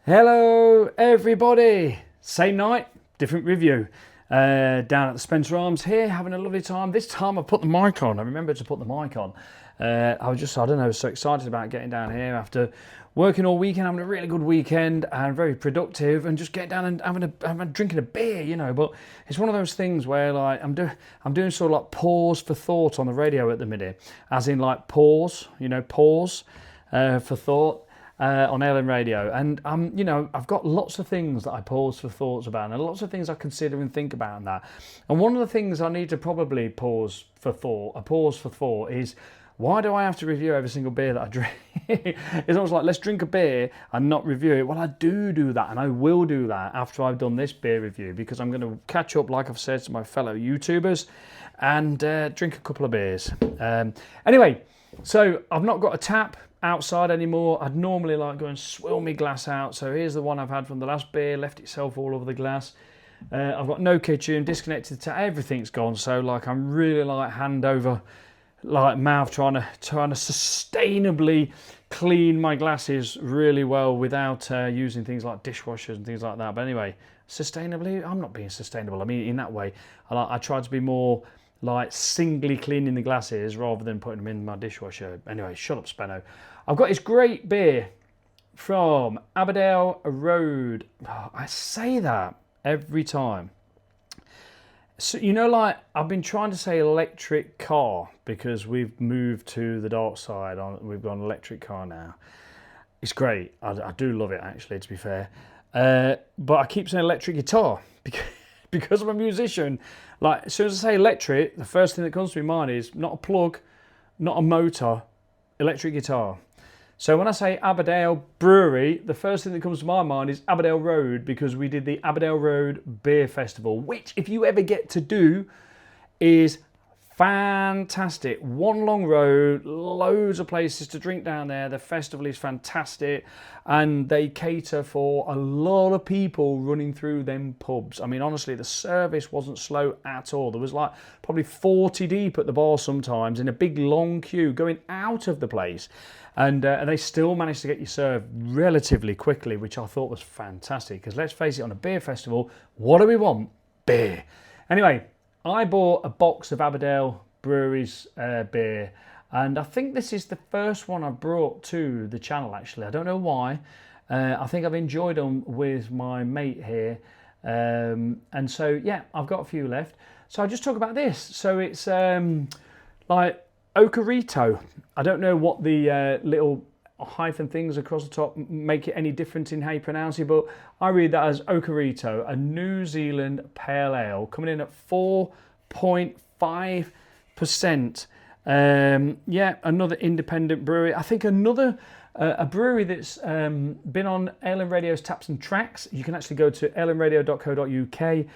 Hello everybody, same night, different review. Down at the Spencer Arms here, having a lovely time. This time I put the mic on, I remembered to put the mic on. I was just, I don't know, so excited about getting down here after working all weekend, having a really good weekend and very productive, and just getting down and drinking a beer, you know. But it's one of those things where like I'm doing sort of like pause for thought on the radio at the minute, as in like pause, you know, pause for thought. On Ellen Radio, and you know, I've got lots of things that I pause for thoughts about, and lots of things I consider and think about, and that. And one of the things I need to probably pause for thought is, why do I have to review every single beer that I drink? It's almost like, let's drink a beer and not review it. Well, I do that, and I will do that after I've done this beer review, because I'm going to catch up, like I've said, to my fellow YouTubers and drink a couple of beers. Anyway, so I've not got a tap outside anymore. I'd normally like go and swill my glass out. So here's the one I've had from the last beer, left itself all over the glass. I've got no kitchen, disconnected to everything's gone. So like I'm really like hand over like mouth trying to sustainably clean my glasses really well without using things like dishwashers and things like that. But anyway, sustainably, I'm not being sustainable. I mean, in that way, I try to be more like singly cleaning the glasses rather than putting them in my dishwasher. Anyway, shut up, Speno. I've got this great beer from Abbeydale Road. Oh, I say that every time. So, you know, like I've been trying to say electric car because we've moved to the dark side. We've got an electric car now. It's great. I do love it, actually, to be fair. But I keep saying electric guitar because I'm a musician. Like, as soon as I say electric, the first thing that comes to my mind is not a plug, not a motor, electric guitar. So when I say Abbeydale Brewery, the first thing that comes to my mind is Abbeydale Road, because we did the Abbeydale Road Beer Festival, which, if you ever get to do, is fantastic. One long road, loads of places to drink down there. The festival is fantastic, and they cater for a lot of people running through them pubs. I mean, honestly, the service wasn't slow at all. There was like probably 40 deep at the bar sometimes in a big long queue going out of the place, and they still managed to get you served relatively quickly, which I thought was fantastic, because let's face it, on a beer festival, what do we want? Beer. Anyway, I bought a box of Abbeydale Brewery's beer, and I think this is the first one I've brought to the channel, actually. I don't know why. I think I've enjoyed them with my mate here. And so, yeah, I've got a few left. So I'll just talk about this. So it's like Okarito. I don't know what the little hyphen things across the top make it any different in how you pronounce it, but I read that as Okarito, a New Zealand pale ale, coming in at 4.5%. Yeah, another independent brewery. I think another a brewery that's been on Ellen Radio's Taps and Tracks. You can actually go to ellenradio.co.uk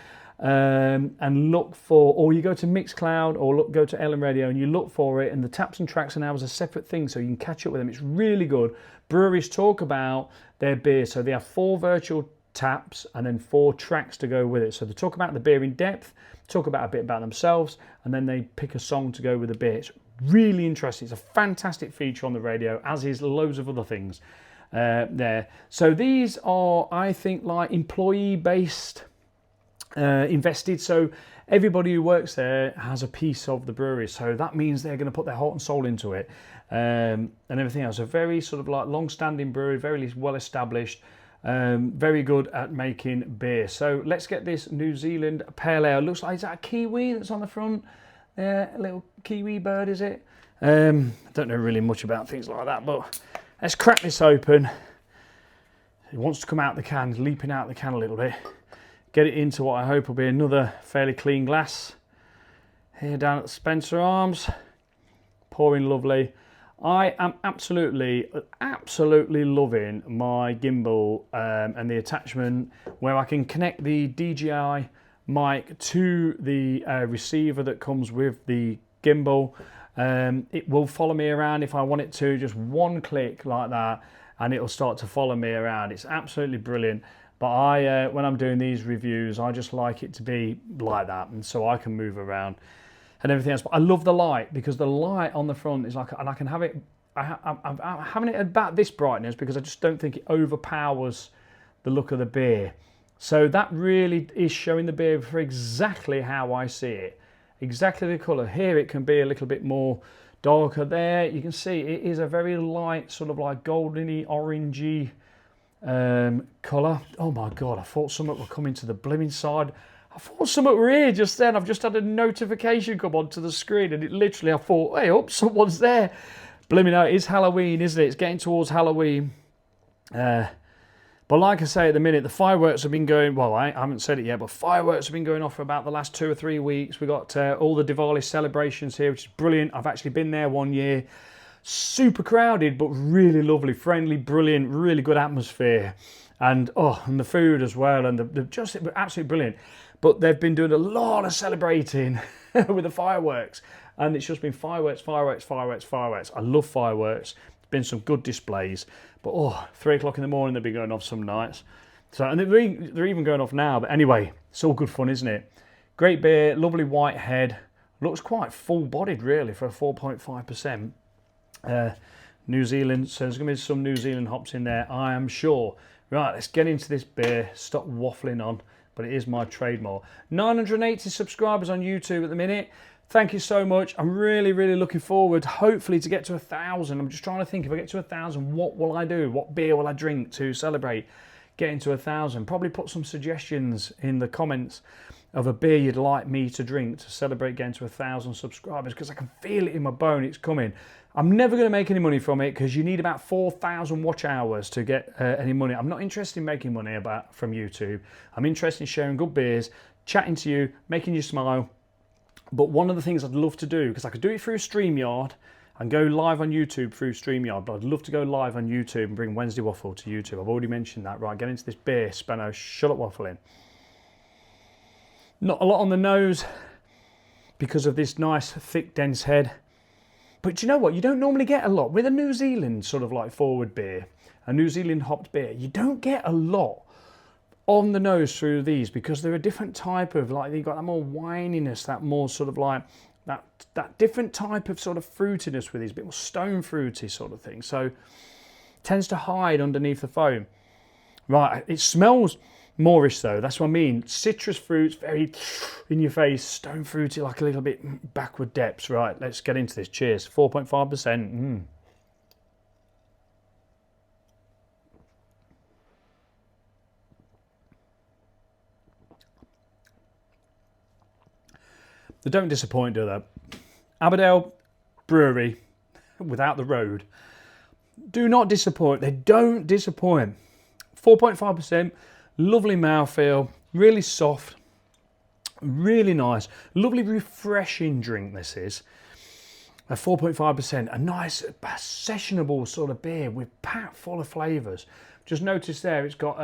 and look for, or you go to Mixcloud or go to Ellen Radio and you look for it, and the Taps and Tracks are now as a separate thing, so you can catch up with them. It's really good. Breweries talk about their beer, so they have 4 virtual taps and then 4 tracks to go with it. So they talk about the beer in depth, talk about a bit about themselves, and then they pick a song to go with the beer. It's really interesting. It's a fantastic feature on the radio, as is loads of other things there. So these are, I think, like employee-based invested, so everybody who works there has a piece of the brewery, so that means they're going to put their heart and soul into it, and everything else. A very sort of like long-standing brewery, very well established, very good at making beer. So let's get this New Zealand pale ale. Looks like, is that a Kiwi that's on the front there? A little Kiwi bird, is it? I don't know really much about things like that, but let's crack this open. It wants to come out the can, leaping out the can a little bit. Get it into what I hope will be another fairly clean glass. Here down at the Spencer Arms. Pouring lovely. I am absolutely loving my gimbal and the attachment where I can connect the DJI mic to the receiver that comes with the gimbal. It will follow me around if I want it to, just one click like that, and it'll start to follow me around. It's absolutely brilliant. But when I'm doing these reviews, I just like it to be like that, and so I can move around and everything else. But I love the light, because the light on the front is like, and I can have it, I'm having it at about this brightness because I just don't think it overpowers the look of the beer. So that really is showing the beer for exactly how I see it. Exactly the colour. Here it can be a little bit more darker there. You can see it is a very light, sort of like goldeny, orangey colour. Oh my God, I thought something were coming to the blimmin' side. I thought something were here just then. I've just had a notification come onto the screen and it literally, I thought, hey, oh, someone's there. Blimmin' out, it is Halloween, isn't it? It's getting towards Halloween. But like I say, at the minute, the fireworks have been going, well, I haven't said it yet, but fireworks have been going off for about the last 2 or 3 weeks. We got all the Diwali celebrations here, which is brilliant. I've actually been there one year. Super crowded, but really lovely, friendly, brilliant, really good atmosphere. And the food as well, and the just absolutely brilliant. But they've been doing a lot of celebrating with the fireworks. And it's just been fireworks, fireworks, fireworks, fireworks. I love fireworks. There's been some good displays. But 3 o'clock in the morning they've been going off some nights. So, and they're even going off now. But anyway, it's all good fun, isn't it? Great beer, lovely white head. Looks quite full-bodied, really, for a 4.5%. New Zealand, so there's going to be some New Zealand hops in there, I am sure. Right, let's get into this beer. Stop waffling on, but it is my trademark. 980 subscribers on YouTube at the minute. Thank you so much. I'm really, really looking forward, hopefully, to get to 1,000. I'm just trying to think, if I get to 1,000, what will I do? What beer will I drink to celebrate getting to 1,000? Probably put some suggestions in the comments of a beer you'd like me to drink to celebrate getting to 1,000 subscribers, because I can feel it in my bone, it's coming. I'm never going to make any money from it, because you need about 4,000 watch hours to get any money. I'm not interested in making money from YouTube. I'm interested in sharing good beers, chatting to you, making you smile. But one of the things I'd love to do, because I could do it through StreamYard and go live on YouTube through StreamYard, but I'd love to go live on YouTube and bring Wednesday Waffle to YouTube. I've already mentioned that. Right, get into this beer, Speno. Shut up waffling. Not a lot on the nose because of this nice, thick, dense head. But do you know what? You don't normally get a lot. With a New Zealand sort of like forward beer, a New Zealand hopped beer, you don't get a lot on the nose through these, because they're a different type of, like, you've got that more wininess, that more sort of like that different type of sort of fruitiness with these, a bit more stone fruity sort of thing. So tends to hide underneath the foam. Right, it smells moreish though, that's what I mean. Citrus fruits, very in your face, stone fruity, like a little bit backward depths. Right, let's get into this. Cheers. 4.5%. They don't disappoint, do they? Abbeydale Brewery, without the road, do not disappoint. They don't disappoint. 4.5%, lovely mouthfeel, really soft, really nice, lovely refreshing drink this is. At 4.5%, a nice sessionable sort of beer with packed full of flavours. Just notice there it's got,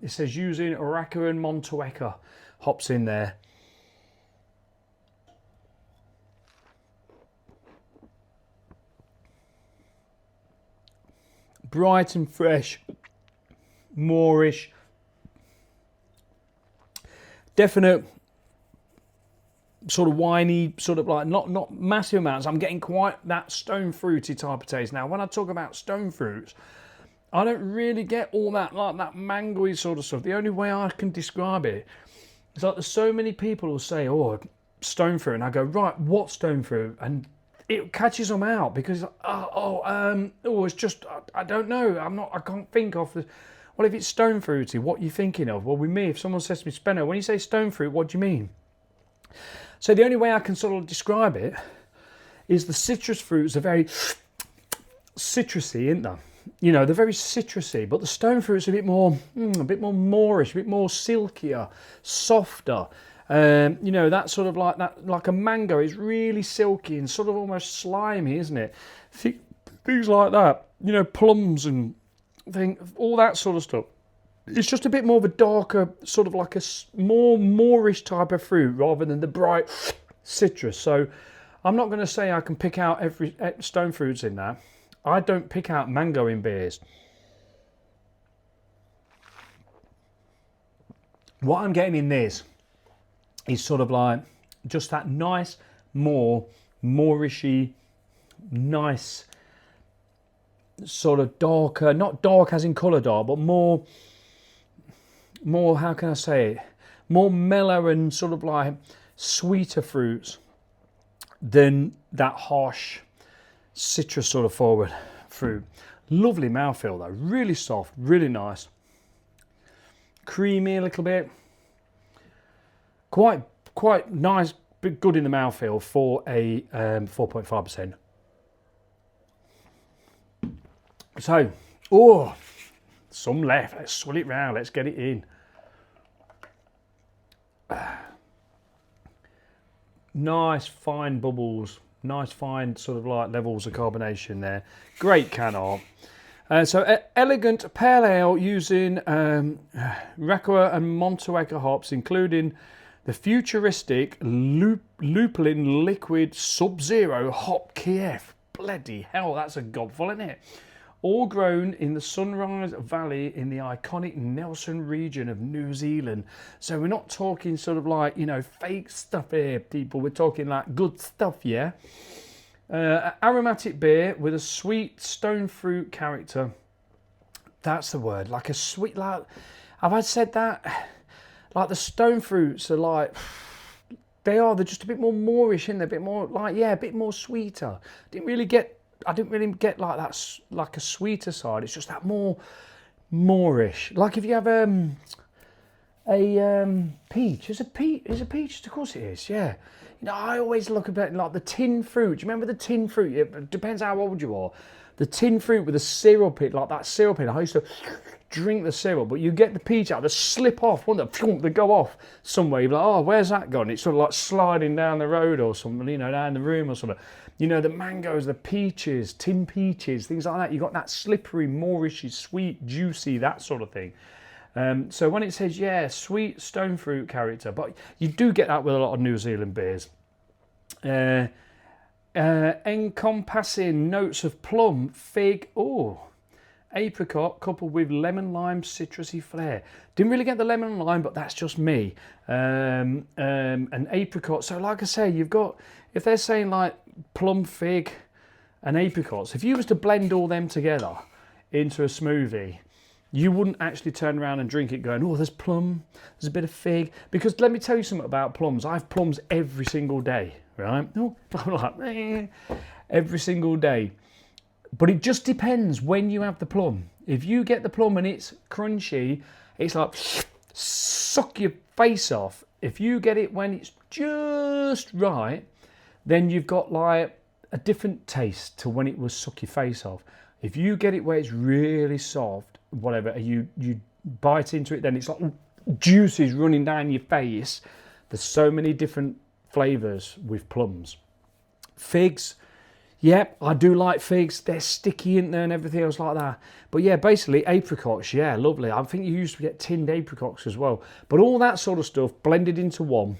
it says using Okarito and Montueca hops in there. Bright and fresh, moreish, definite sort of winey, sort of like not massive amounts. I'm getting quite that stone fruity type of taste. Now, when I talk about stone fruits, I don't really get all that, like that mangoey sort of stuff. The only way I can describe it is like there's so many people who say, oh, stone fruit, and I go, right, what stone fruit? And it catches them out, because it's just, I don't know, I can't think of the, well, if it's stone fruity, what are you thinking of? Well, with me, if someone says to me, Speno, when you say stone fruit, what do you mean? So the only way I can sort of describe it is the citrus fruits are very citrusy, isn't they? You know, they're very citrusy, but the stone fruits are a bit more moreish, a bit more silkier, softer. You know, that sort of like that, like a mango is really silky and sort of almost slimy, isn't it? Things like that, you know, plums and all that sort of stuff. It's just a bit more of a darker, sort of like a more moreish type of fruit rather than the bright citrus. So I'm not going to say I can pick out every stone fruits in that. I don't pick out mango in beers. What I'm getting in this is sort of like just that nice, more mourishy, nice sort of darker, not dark as in colour dark, but more more, how can I say it, more mellow and sort of like sweeter fruits than that harsh citrus sort of forward fruit. Lovely mouthfeel though, really soft, really nice. Creamy a little bit. Quite nice, but good in the mouthfeel for a 4.5%. So, oh, some left. Let's swill it round. Let's get it in. Nice fine bubbles. Nice fine sort of like levels of carbonation there. Great can art. So elegant pale ale using Rakoa and Montueka hops, including the futuristic lupulin liquid Sub-Zero hop Kiev. Bloody hell, that's a gobful, isn't it? All grown in the Sunrise Valley in the iconic Nelson region of New Zealand. So we're not talking sort of like, you know, fake stuff here, people. We're talking like good stuff, yeah? Aromatic beer with a sweet stone fruit character. That's the word. Like a sweet, like, have I said that? Like the stone fruits are like, they're just a bit more moorish, and they're a bit more like, yeah, a bit more sweeter. I didn't really get like that, like a sweeter side. It's just that more moorish. Like if you have a peach. Is a peach? Of course it is. Yeah. You know, I always look at like the tin fruit. Do you remember the tin fruit? It depends how old you are. The tin fruit with the syrup in, like that syrup in. I used to drink the syrup, but you get the peach out, they slip off, won't they? They go off somewhere. You're like, oh, where's that gone? It's sort of like sliding down the road or something, you know, down the room or something. You know, the mangoes, the peaches, tin peaches, things like that. You got that slippery, moorishy, sweet, juicy, that sort of thing. So when it says, yeah, sweet stone fruit character, but you do get that with a lot of New Zealand beers. Encompassing notes of plum, fig, apricot, coupled with lemon lime citrusy flair. Didn't really get the lemon and lime, but that's just me. And apricot. So like I say, you've got, if they're saying like plum, fig and apricots, if you was to blend all them together into a smoothie, you wouldn't actually turn around and drink it going, oh, there's plum, there's a bit of fig. Because let me tell you something about plums. I have plums every single day, right? Oh, I'm like, every single day. But it just depends when you have the plum. If you get the plum and it's crunchy, it's like, suck your face off. If you get it when it's just right, then you've got like a different taste to when it was suck your face off. If you get it where it's really soft, whatever, you bite into it, then it's like juices running down your face. There's so many different flavours with plums. Figs, yep, I do like figs. They're sticky in there and everything else like that. But yeah, basically apricots, yeah, lovely. I think you used to get tinned apricots as well. But all that sort of stuff blended into one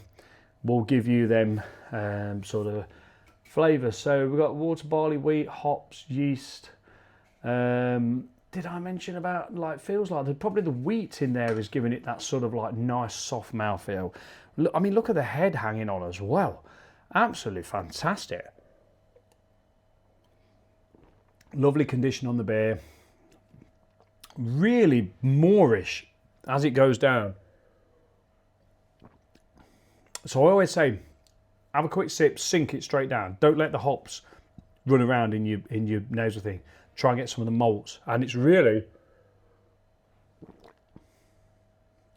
will give you them sort of flavours. So we've got water, barley, wheat, hops, yeast. Did I mention about, like, feels like probably the wheat in there is giving it that sort of like nice soft mouthfeel. Look, I mean, look at the head hanging on as well. Absolutely fantastic. Lovely condition on the beer. Really moorish as it goes down. So I always say, have a quick sip, sink it straight down. Don't let the hops run around in your nasal thing. Try and get some of the malts. And it's really,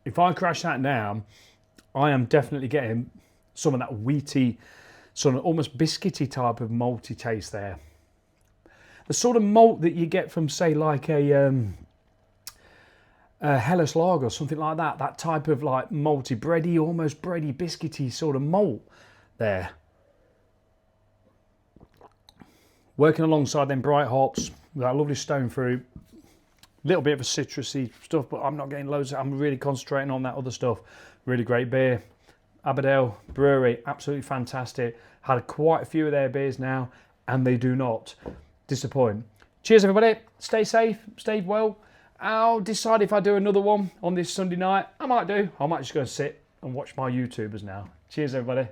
if I crash that down, I am definitely getting some of that wheaty, sort of almost biscuity type of malty taste there. The sort of malt that you get from, say, like a Helles lager or something like that. That type of like malty, bready, almost bready, biscuity sort of malt there. Working alongside them bright hops, that lovely stone fruit, little bit of a citrusy stuff, but I'm not getting loads. I'm really concentrating on that other stuff. Really great beer. Abbeydale Brewery, absolutely fantastic. Had quite a few of their beers now, and they do not disappoint. Cheers, everybody. Stay safe, stay well. I'll decide if I do another one on this Sunday night. I might do. I might just go and sit and watch my YouTubers now. Cheers, everybody.